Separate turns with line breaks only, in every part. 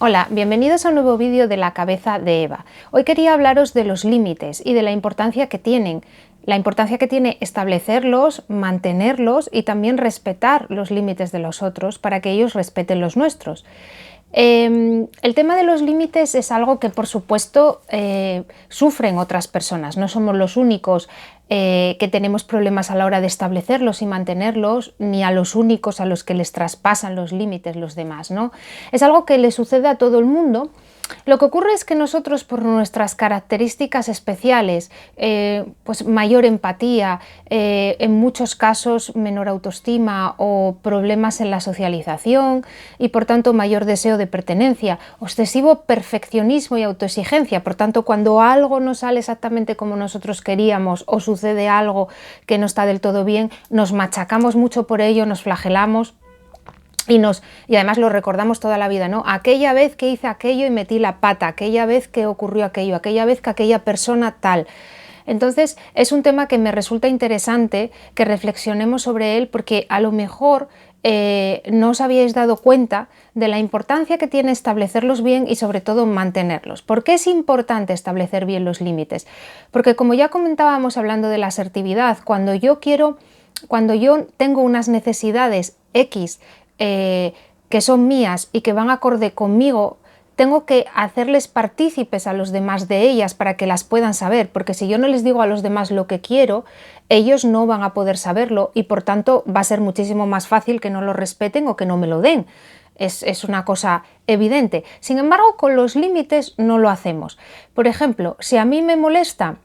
Hola, bienvenidos a un nuevo vídeo de La cabeza de Eva. Hoy quería hablaros de los límites y de la importancia que tienen. La importancia que tiene establecerlos, mantenerlos y también respetar los límites de los otros para que ellos respeten los nuestros. El tema de los límites es algo que, por supuesto, sufren otras personas. No somos los únicos que tenemos problemas a la hora de establecerlos y mantenerlos, ni a los únicos a los que les traspasan los límites los demás, ¿no? Es algo que le sucede a todo el mundo. Lo que ocurre es que nosotros, por nuestras características especiales, pues mayor empatía, en muchos casos menor autoestima o problemas en la socialización y por tanto mayor deseo de pertenencia, obsesivo perfeccionismo y autoexigencia. Por tanto, cuando algo no sale exactamente como nosotros queríamos o sucede algo que no está del todo bien, nos machacamos mucho por ello, nos flagelamos. Y además lo recordamos toda la vida, ¿no? Aquella vez que hice aquello y metí la pata, aquella vez que ocurrió aquello, aquella vez que aquella persona tal. Entonces es un tema que me resulta interesante que reflexionemos sobre él porque a lo mejor no os habíais dado cuenta de la importancia que tiene establecerlos bien y sobre todo mantenerlos. ¿Por qué es importante establecer bien los límites? Porque como ya comentábamos hablando de la asertividad, cuando yo tengo unas necesidades X que son mías y que van acorde conmigo, tengo que hacerles partícipes a los demás de ellas para que las puedan saber, porque si yo no les digo a los demás lo que quiero, ellos no van a poder saberlo y por tanto va a ser muchísimo más fácil que no lo respeten o que no me lo den. Es una cosa evidente. Sin embargo, con los límites no lo hacemos. Por ejemplo, si a mí me molesta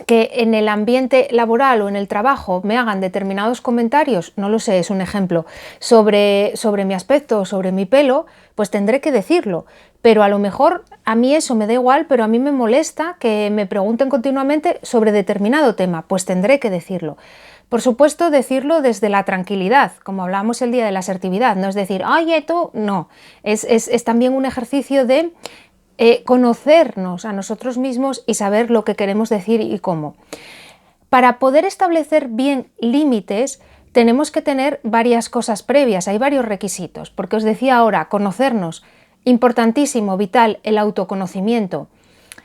que en el ambiente laboral o en el trabajo me hagan determinados comentarios, no lo sé, es un ejemplo, sobre mi aspecto o sobre mi pelo, pues tendré que decirlo. Pero a lo mejor a mí eso me da igual, pero a mí me molesta que me pregunten continuamente sobre determinado tema, pues tendré que decirlo. Por supuesto, decirlo desde la tranquilidad, como hablábamos el día de la asertividad, no es decir, oye, tú, no, es también un ejercicio de conocernos a nosotros mismos y saber lo que queremos decir y cómo. Para poder establecer bien límites tenemos que tener varias cosas previas, hay varios requisitos, porque os decía ahora, conocernos, importantísimo, vital, el autoconocimiento.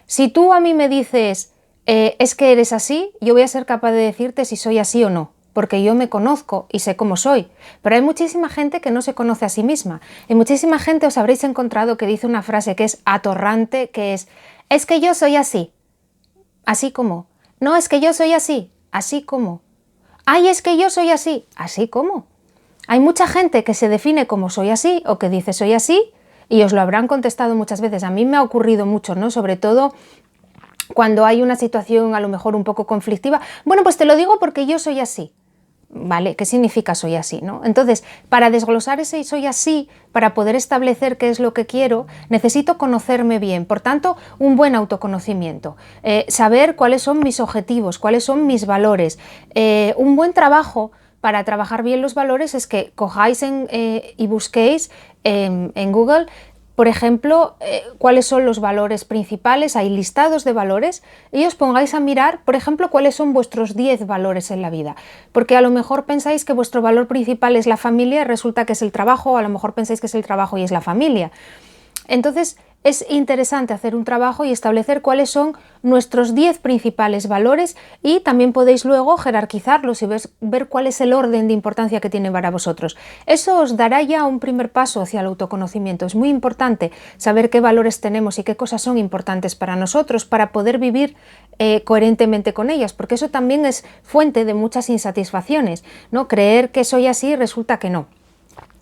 Si tú a mí me dices, es que eres así, yo voy a ser capaz de decirte si soy así o no, porque yo me conozco y sé cómo soy. Pero hay muchísima gente que no se conoce a sí misma. Y muchísima gente os habréis encontrado que dice una frase que es atorrante, que es que yo soy así. Así como. No, es que yo soy así. Así como. Ay, es que yo soy así. Así como. Hay mucha gente que se define como soy así o que dice soy así y os lo habrán contestado muchas veces. A mí me ha ocurrido mucho, ¿no? Sobre todo cuando hay una situación a lo mejor un poco conflictiva. Bueno, pues te lo digo porque yo soy así. ¿Vale? ¿Qué significa soy así, ¿no? Entonces, para desglosar ese soy así, para poder establecer qué es lo que quiero, necesito conocerme bien. Por tanto, un buen autoconocimiento. Saber cuáles son mis objetivos, cuáles son mis valores. Un buen trabajo para trabajar bien los valores es que cojáis y busquéis en Google, por ejemplo, cuáles son los valores principales, hay listados de valores, y os pongáis a mirar, por ejemplo, cuáles son vuestros 10 valores en la vida. Porque a lo mejor pensáis que vuestro valor principal es la familia y resulta que es el trabajo, o a lo mejor pensáis que es el trabajo y es la familia. Entonces, es interesante hacer un trabajo y establecer cuáles son nuestros 10 principales valores y también podéis luego jerarquizarlos y ver cuál es el orden de importancia que tienen para vosotros. Eso os dará ya un primer paso hacia el autoconocimiento. Es muy importante saber qué valores tenemos y qué cosas son importantes para nosotros para poder vivir coherentemente con ellas, porque eso también es fuente de muchas insatisfacciones, ¿no? Creer que soy así resulta que no.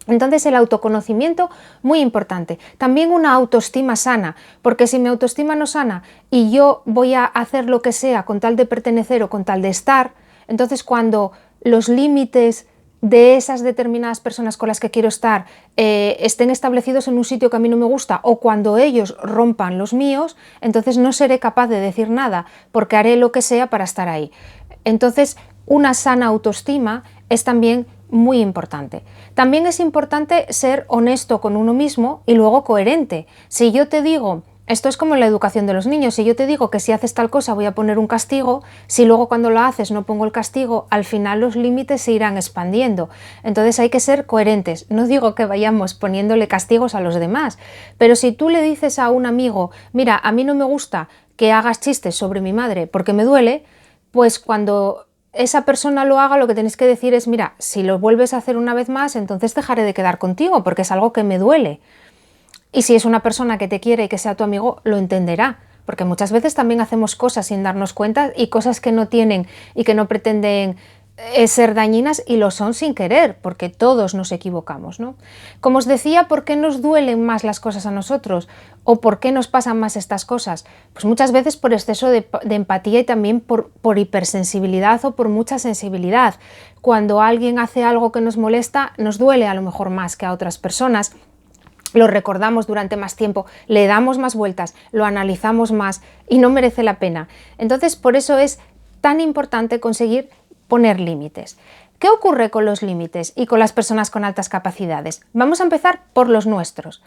Entonces el autoconocimiento, muy importante. También una autoestima sana, porque si mi autoestima no sana y yo voy a hacer lo que sea con tal de pertenecer o con tal de estar, entonces cuando los límites de esas determinadas personas con las que quiero estar estén establecidos en un sitio que a mí no me gusta o cuando ellos rompan los míos, entonces no seré capaz de decir nada porque haré lo que sea para estar ahí. Entonces una sana autoestima es también muy importante. También es importante ser honesto con uno mismo y luego coherente. Si yo te digo Esto es como en la educación de los niños. Si yo te digo que si haces tal cosa voy a poner un castigo, si luego cuando lo haces no pongo el castigo, al final los límites se irán expandiendo. Entonces hay que ser coherentes. No digo que vayamos poniéndole castigos a los demás, pero si tú le dices a un amigo, mira, a mí no me gusta que hagas chistes sobre mi madre porque me duele, pues cuando esa persona lo haga, lo que tenéis que decir es, mira, si lo vuelves a hacer una vez más, entonces dejaré de quedar contigo porque es algo que me duele. Y si es una persona que te quiere y que sea tu amigo, lo entenderá, porque muchas veces también hacemos cosas sin darnos cuenta y cosas que no tienen y que no pretenden ser dañinas y lo son sin querer, porque todos nos equivocamos, ¿no? Como os decía, ¿por qué nos duelen más las cosas a nosotros? ¿O por qué nos pasan más estas cosas? Pues muchas veces por exceso de empatía y también por hipersensibilidad o por mucha sensibilidad. Cuando alguien hace algo que nos molesta, nos duele a lo mejor más que a otras personas. Lo recordamos durante más tiempo, le damos más vueltas, lo analizamos más y no merece la pena. Entonces, por eso es tan importante conseguir poner límites. ¿Qué ocurre con los límites y con las personas con altas capacidades? Vamos a empezar por los nuestros.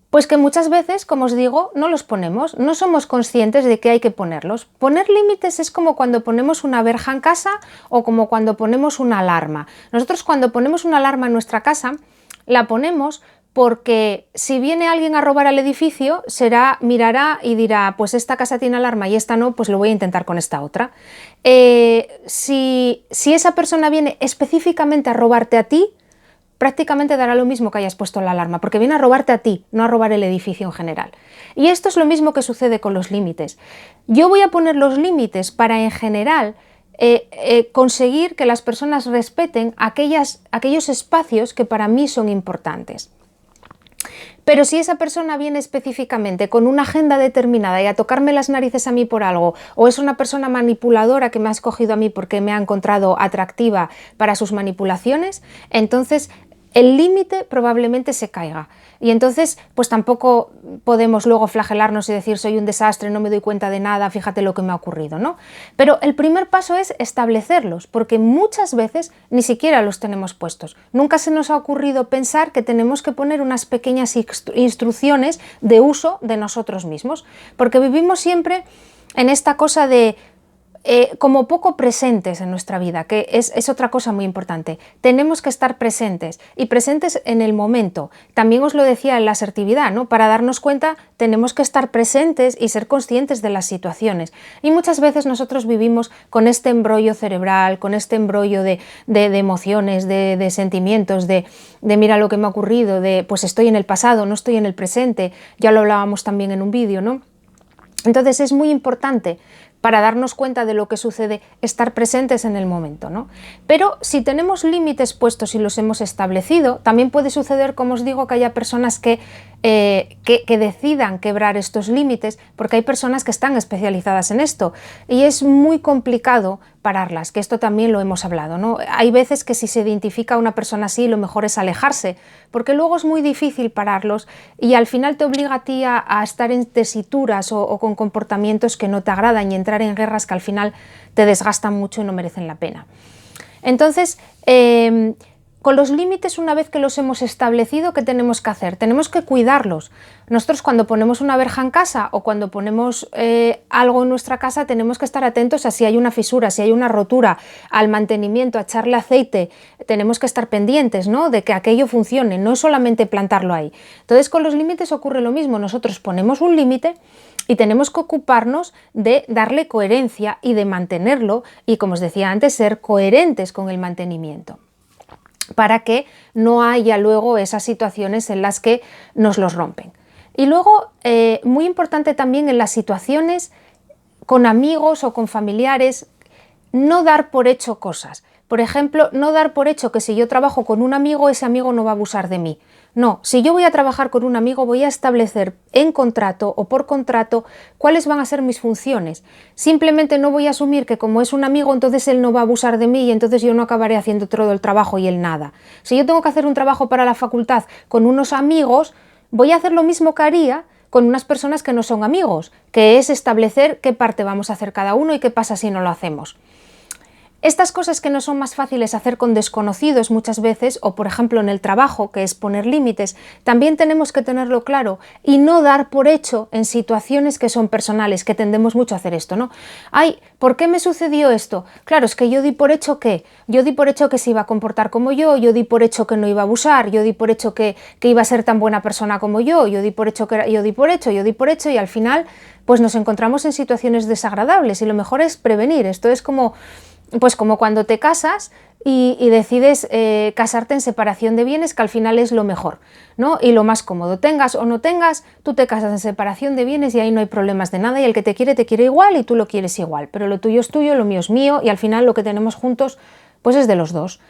Pues que muchas veces, como os digo, no los ponemos, no somos conscientes de que hay que ponerlos. Poner límites es como cuando ponemos una verja en casa o como cuando ponemos una alarma. Nosotros cuando ponemos una alarma en nuestra casa, la ponemos porque si viene alguien a robar al edificio, mirará y dirá, pues esta casa tiene alarma y esta no, pues lo voy a intentar con esta otra. Si esa persona viene específicamente a robarte a ti, prácticamente dará lo mismo que hayas puesto la alarma, porque viene a robarte a ti, no a robar el edificio en general. Y esto es lo mismo que sucede con los límites. Yo voy a poner los límites para, en general, conseguir que las personas respeten aquellos espacios que para mí son importantes. Pero si esa persona viene específicamente con una agenda determinada y a tocarme las narices a mí por algo, o es una persona manipuladora que me ha escogido a mí porque me ha encontrado atractiva para sus manipulaciones, entonces el límite probablemente se caiga. Y entonces, pues tampoco podemos luego flagelarnos y decir soy un desastre, no me doy cuenta de nada, fíjate lo que me ha ocurrido, ¿no? Pero el primer paso es establecerlos, porque muchas veces ni siquiera los tenemos puestos. Nunca se nos ha ocurrido pensar que tenemos que poner unas pequeñas instrucciones de uso de nosotros mismos, porque vivimos siempre en esta cosa de como poco presentes en nuestra vida, que es otra cosa muy importante. Tenemos que estar presentes y presentes en el momento. También os lo decía en la asertividad, ¿no? Para darnos cuenta tenemos que estar presentes y ser conscientes de las situaciones. Y muchas veces nosotros vivimos con este embrollo cerebral, con este embrollo de emociones, de sentimientos, de mira lo que me ha ocurrido, de pues estoy en el pasado, no estoy en el presente. Ya lo hablábamos también en un vídeo, ¿no? Entonces es muy importante para darnos cuenta de lo que sucede, estar presentes en el momento, ¿no? Pero si tenemos límites puestos y los hemos establecido, también puede suceder, como os digo, que haya personas que decidan quebrar estos límites, porque hay personas que están especializadas en esto y es muy complicado pararlas, que esto también lo hemos hablado, ¿no? Hay veces que si se identifica a una persona así, lo mejor es alejarse, porque luego es muy difícil pararlos y al final te obliga a ti a estar en tesituras o con comportamientos que no te agradan y entrar en guerras que al final te desgastan mucho y no merecen la pena. Entonces, con los límites, una vez que los hemos establecido, ¿qué tenemos que hacer? Tenemos que cuidarlos. Nosotros cuando ponemos una verja en casa o cuando ponemos algo en nuestra casa tenemos que estar atentos a si hay una fisura, si hay una rotura, al mantenimiento, a echarle aceite. Tenemos que estar pendientes, ¿no? De que aquello funcione, no es solamente plantarlo ahí. Entonces con los límites ocurre lo mismo. Nosotros ponemos un límite y tenemos que ocuparnos de darle coherencia y de mantenerlo y, como os decía antes, ser coherentes con el mantenimiento, para que no haya luego esas situaciones en las que nos los rompen. Y luego, muy importante también en las situaciones con amigos o con familiares, no dar por hecho cosas. Por ejemplo, no dar por hecho que si yo trabajo con un amigo, ese amigo no va a abusar de mí. No, si yo voy a trabajar con un amigo, voy a establecer en contrato o por contrato cuáles van a ser mis funciones. Simplemente no voy a asumir que como es un amigo, entonces él no va a abusar de mí y entonces yo no acabaré haciendo todo el trabajo y él nada. Si yo tengo que hacer un trabajo para la facultad con unos amigos, voy a hacer lo mismo que haría con unas personas que no son amigos, que es establecer qué parte vamos a hacer cada uno y qué pasa si no lo hacemos. Estas cosas que no son más fáciles hacer con desconocidos muchas veces, o por ejemplo en el trabajo, que es poner límites, también tenemos que tenerlo claro y no dar por hecho en situaciones que son personales, que tendemos mucho a hacer esto, ¿no? Ay, ¿por qué me sucedió esto? Claro, es que yo di por hecho que, se iba a comportar como yo di por hecho que no iba a abusar, yo di por hecho que iba a ser tan buena persona como yo di por hecho que yo di por hecho y al final pues nos encontramos en situaciones desagradables y lo mejor es prevenir. Esto es como cuando te casas y decides casarte en separación de bienes, que al final es lo mejor, ¿no? Y lo más cómodo. Tengas o no tengas, tú te casas en separación de bienes y ahí no hay problemas de nada y el que te quiere igual y tú lo quieres igual, pero lo tuyo es tuyo, lo mío es mío y al final lo que tenemos juntos pues es de los dos.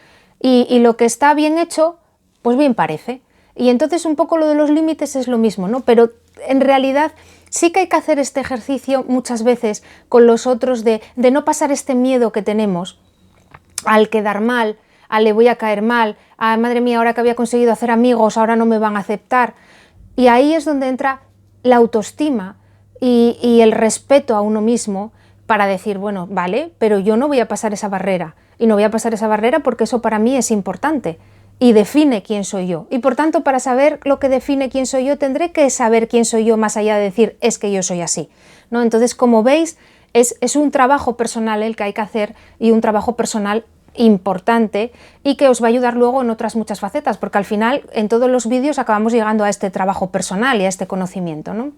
Y lo que está bien hecho, pues bien parece. Y entonces un poco lo de los límites es lo mismo, ¿no? Pero en realidad sí que hay que hacer este ejercicio muchas veces con los otros de no pasar este miedo que tenemos al quedar mal, al le voy a caer mal, a madre mía, ahora que había conseguido hacer amigos, ahora no me van a aceptar. Y ahí es donde entra la autoestima y el respeto a uno mismo para decir, bueno, vale, pero yo no voy a pasar esa barrera. Y no voy a pasar esa barrera porque eso para mí es importante y define quién soy yo. Y por tanto, para saber lo que define quién soy yo, tendré que saber quién soy yo más allá de decir, es que yo soy así, ¿no? Entonces, como veis, es un trabajo personal el que hay que hacer y un trabajo personal importante y que os va a ayudar luego en otras muchas facetas, porque al final en todos los vídeos acabamos llegando a este trabajo personal y a este conocimiento, ¿no?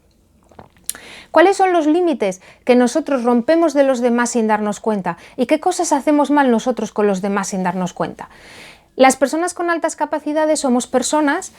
¿Cuáles son los límites que nosotros rompemos de los demás sin darnos cuenta? ¿Y qué cosas hacemos mal nosotros con los demás sin darnos cuenta? Las personas con altas capacidades somos personas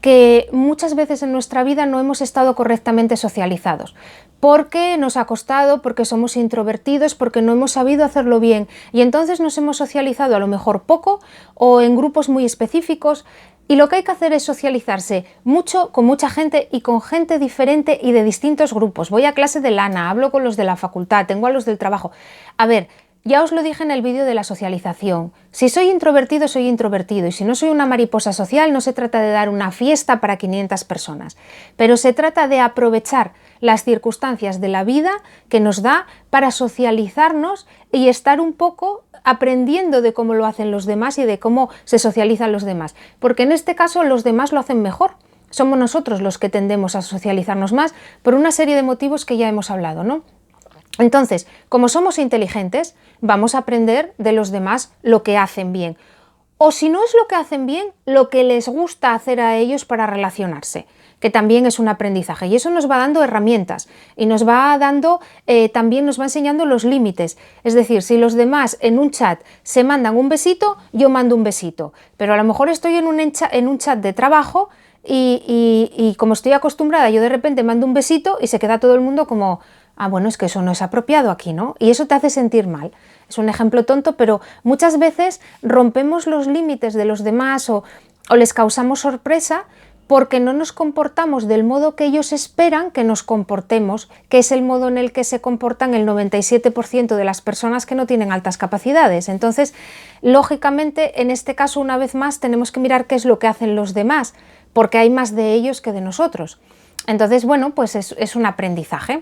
que muchas veces en nuestra vida no hemos estado correctamente socializados, porque nos ha costado, porque somos introvertidos, porque no hemos sabido hacerlo bien y entonces nos hemos socializado a lo mejor poco o en grupos muy específicos. Y lo que hay que hacer es socializarse mucho, con mucha gente y con gente diferente y de distintos grupos. Voy a clase de lana, hablo con los de la facultad, tengo a los del trabajo. A ver, ya os lo dije en el vídeo de la socialización. Si soy introvertido, soy introvertido. Y si no soy una mariposa social, no se trata de dar una fiesta para 500 personas. Pero se trata de aprovechar las circunstancias de la vida que nos da para socializarnos y estar un poco aprendiendo de cómo lo hacen los demás y de cómo se socializan los demás. Porque en este caso los demás lo hacen mejor. Somos nosotros los que tendemos a socializarnos más por una serie de motivos que ya hemos hablado, ¿no? Entonces, como somos inteligentes, vamos a aprender de los demás lo que hacen bien. O si no es lo que hacen bien, lo que les gusta hacer a ellos para relacionarse, que también es un aprendizaje. Y eso nos va dando herramientas y nos va dando, también nos va enseñando los límites. Es decir, si los demás en un chat se mandan un besito, yo mando un besito. Pero a lo mejor estoy en un chat de trabajo y como estoy acostumbrada, yo de repente mando un besito y se queda todo el mundo como... Ah, bueno, es que eso no es apropiado aquí, ¿no? Y eso te hace sentir mal. Es un ejemplo tonto, pero muchas veces rompemos los límites de los demás o les causamos sorpresa porque no nos comportamos del modo que ellos esperan que nos comportemos, que es el modo en el que se comportan el 97% de las personas que no tienen altas capacidades. Entonces, lógicamente, en este caso, una vez más, tenemos que mirar qué es lo que hacen los demás, porque hay más de ellos que de nosotros. Entonces, bueno, pues es un aprendizaje.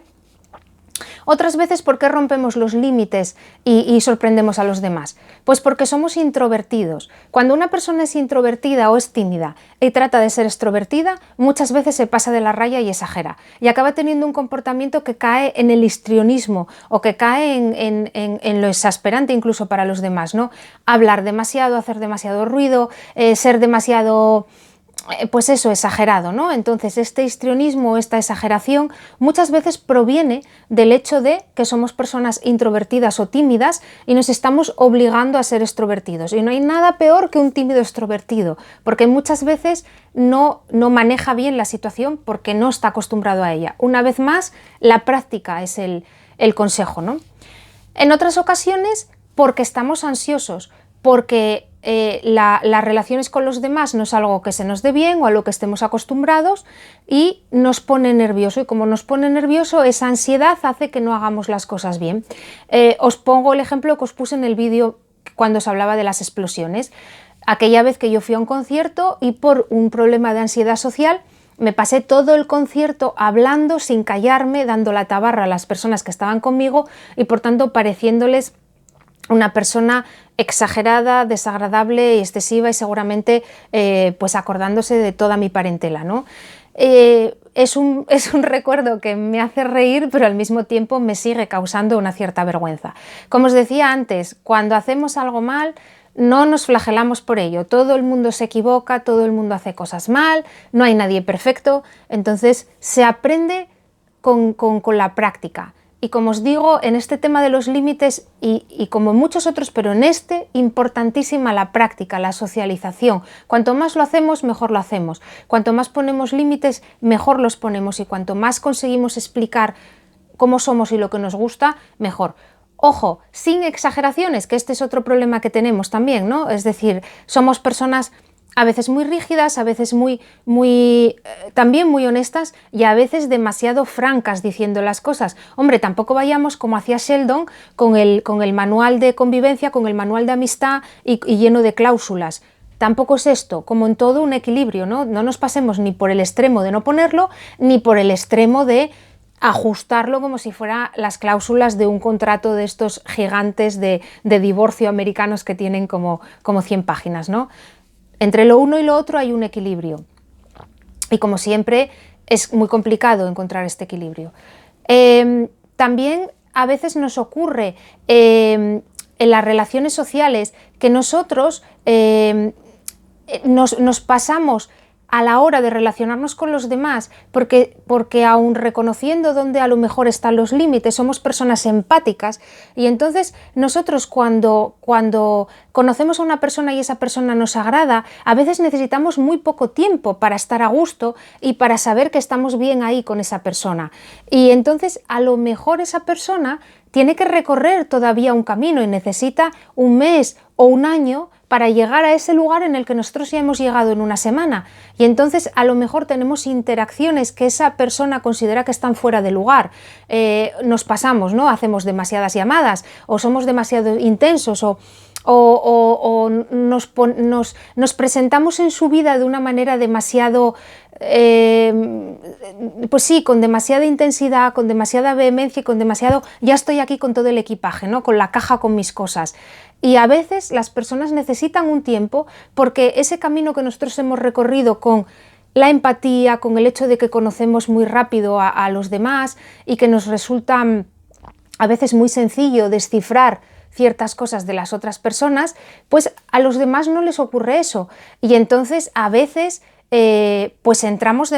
Otras veces, ¿por qué rompemos los límites y sorprendemos a los demás? Pues porque somos introvertidos. Cuando una persona es introvertida o es tímida y trata de ser extrovertida, muchas veces se pasa de la raya y exagera. Y acaba teniendo un comportamiento que cae en el histrionismo o que cae en lo exasperante incluso para los demás, ¿no? Hablar demasiado, hacer demasiado ruido, ser demasiado... pues eso, exagerado, ¿no? Entonces este histrionismo, esta exageración muchas veces proviene del hecho de que somos personas introvertidas o tímidas y nos estamos obligando a ser extrovertidos. Y no hay nada peor que un tímido extrovertido, porque muchas veces no maneja bien la situación porque no está acostumbrado a ella. Una vez más, la práctica es el consejo, ¿no? En otras ocasiones, porque estamos ansiosos, porque las relaciones con los demás no es algo que se nos dé bien o a lo que estemos acostumbrados y nos pone nervioso, y como nos pone nervioso, esa ansiedad hace que no hagamos las cosas bien. Os pongo el ejemplo que os puse en el vídeo cuando os hablaba de las explosiones. Aquella vez que yo fui a un concierto y por un problema de ansiedad social me pasé todo el concierto hablando sin callarme, dando la tabarra a las personas que estaban conmigo y por tanto pareciéndoles una persona exagerada, desagradable y excesiva y seguramente pues acordándose de toda mi parentela, ¿no? Es un recuerdo que me hace reír, pero al mismo tiempo me sigue causando una cierta vergüenza. Como os decía antes, cuando hacemos algo mal, no nos flagelamos por ello. Todo el mundo se equivoca, todo el mundo hace cosas mal, no hay nadie perfecto, entonces se aprende con la práctica. Y como os digo, en este tema de los límites y como en muchos otros, pero en este, importantísima la práctica, la socialización. Cuanto más lo hacemos, mejor lo hacemos. Cuanto más ponemos límites, mejor los ponemos. Y cuanto más conseguimos explicar cómo somos y lo que nos gusta, mejor. Ojo, sin exageraciones, que este es otro problema que tenemos también, ¿no? Es decir, somos personas a veces muy rígidas, a veces también muy honestas y a veces demasiado francas diciendo las cosas. Hombre, tampoco vayamos como hacía Sheldon con el manual de convivencia, con el manual de amistad y lleno de cláusulas. Tampoco es esto, como en todo, un equilibrio, ¿no? No nos pasemos ni por el extremo de no ponerlo, ni por el extremo de ajustarlo como si fueran las cláusulas de un contrato de estos gigantes de divorcio americanos que tienen como 100 páginas, ¿no? Entre lo uno y lo otro hay un equilibrio y como siempre es muy complicado encontrar este equilibrio. También a veces nos ocurre en las relaciones sociales que nosotros nos pasamos a la hora de relacionarnos con los demás, porque aun reconociendo dónde a lo mejor están los límites, somos personas empáticas y entonces nosotros cuando conocemos a una persona y esa persona nos agrada, a veces necesitamos muy poco tiempo para estar a gusto y para saber que estamos bien ahí con esa persona. Y entonces a lo mejor esa persona tiene que recorrer todavía un camino y necesita un mes o un año para llegar a ese lugar en el que nosotros ya hemos llegado en una semana. Y entonces a lo mejor tenemos interacciones que esa persona considera que están fuera de lugar. Nos pasamos, ¿no? Hacemos demasiadas llamadas o somos demasiado intensos o nos presentamos en su vida de una manera demasiado, pues sí, con demasiada intensidad, con demasiada vehemencia y con demasiado, ya estoy aquí con todo el equipaje, ¿no? Con la caja, con mis cosas. Y a veces las personas necesitan un tiempo porque ese camino que nosotros hemos recorrido con la empatía, con el hecho de que conocemos muy rápido a los demás y que nos resulta a veces muy sencillo descifrar ciertas cosas de las otras personas, pues a los demás no les ocurre eso. Y entonces a veces pues entramos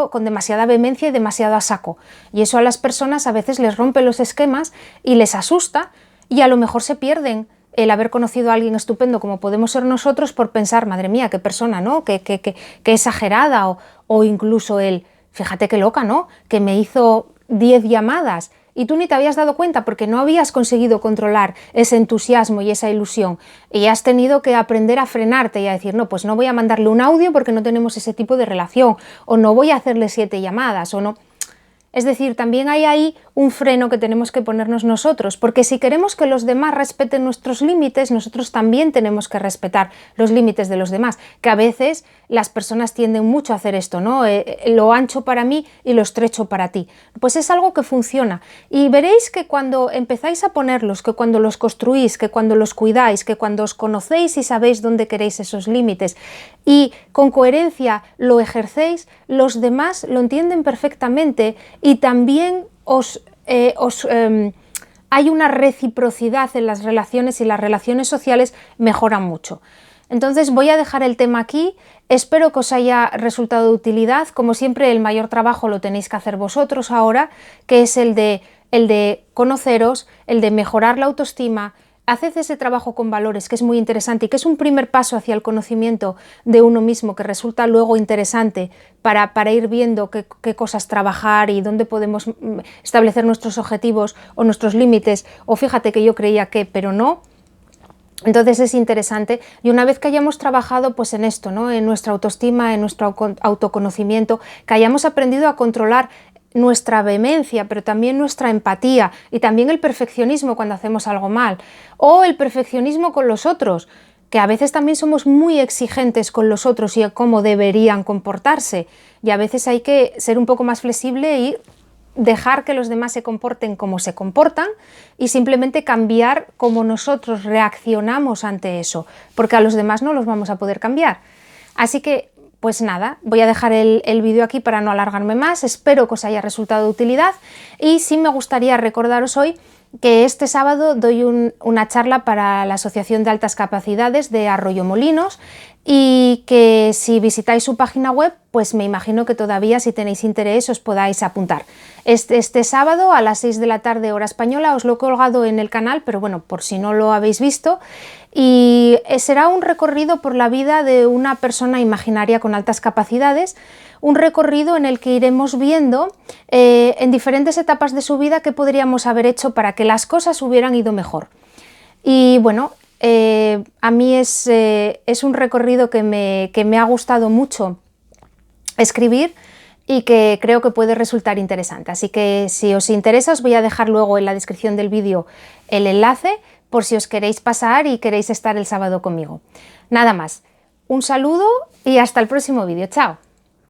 con demasiada vehemencia y demasiado a saco. Y eso a las personas a veces les rompe los esquemas y les asusta y a lo mejor se pierden el haber conocido a alguien estupendo como podemos ser nosotros por pensar, madre mía, qué persona, ¿no? Qué exagerada o incluso fíjate qué loca, ¿no? Que me hizo 10 llamadas y tú ni te habías dado cuenta porque no habías conseguido controlar ese entusiasmo y esa ilusión y has tenido que aprender a frenarte y a decir, no, pues no voy a mandarle un audio porque no tenemos ese tipo de relación o no voy a hacerle 7 llamadas o no. Es decir, también hay ahí un freno que tenemos que ponernos nosotros, porque si queremos que los demás respeten nuestros límites, nosotros también tenemos que respetar los límites de los demás, que a veces las personas tienden mucho a hacer esto, ¿no? Lo ancho para mí y lo estrecho para ti. Pues es algo que funciona y veréis que cuando empezáis a ponerlos, que cuando los construís, que cuando los cuidáis, que cuando os conocéis y sabéis dónde queréis esos límites y con coherencia lo ejercéis, los demás lo entienden perfectamente y también hay una reciprocidad en las relaciones y las relaciones sociales mejoran mucho. Entonces voy a dejar el tema aquí, espero que os haya resultado de utilidad, como siempre el mayor trabajo lo tenéis que hacer vosotros ahora, que es el de conoceros, el de mejorar la autoestima. Haced ese trabajo con valores, que es muy interesante y que es un primer paso hacia el conocimiento de uno mismo, que resulta luego interesante para ir viendo qué cosas trabajar y dónde podemos establecer nuestros objetivos o nuestros límites, o fíjate que yo creía que, pero no. Entonces es interesante y una vez que hayamos trabajado pues en esto, ¿no? En nuestra autoestima, en nuestro autoconocimiento, que hayamos aprendido a controlar nuestra vehemencia, pero también nuestra empatía y también el perfeccionismo cuando hacemos algo mal o el perfeccionismo con los otros, que a veces también somos muy exigentes con los otros y a cómo deberían comportarse y a veces hay que ser un poco más flexible y dejar que los demás se comporten como se comportan y simplemente cambiar cómo nosotros reaccionamos ante eso, porque a los demás no los vamos a poder cambiar. Así que, pues nada, voy a dejar el vídeo aquí para no alargarme más. Espero que os haya resultado de utilidad y sí me gustaría recordaros hoy que este sábado doy una charla para la Asociación de Altas Capacidades de Arroyomolinos y que si visitáis su página web, pues me imagino que todavía, si tenéis interés, os podáis apuntar. Este sábado a las 6 de la tarde hora española, os lo he colgado en el canal, pero bueno, por si no lo habéis visto, y será un recorrido por la vida de una persona imaginaria con altas capacidades, un recorrido en el que iremos viendo en diferentes etapas de su vida qué podríamos haber hecho para que las cosas hubieran ido mejor. Y bueno, a mí es un recorrido que me ha gustado mucho escribir y que creo que puede resultar interesante. Así que si os interesa, os voy a dejar luego en la descripción del vídeo el enlace por si os queréis pasar y queréis estar el sábado conmigo. Nada más, un saludo y hasta el próximo vídeo. ¡Chao!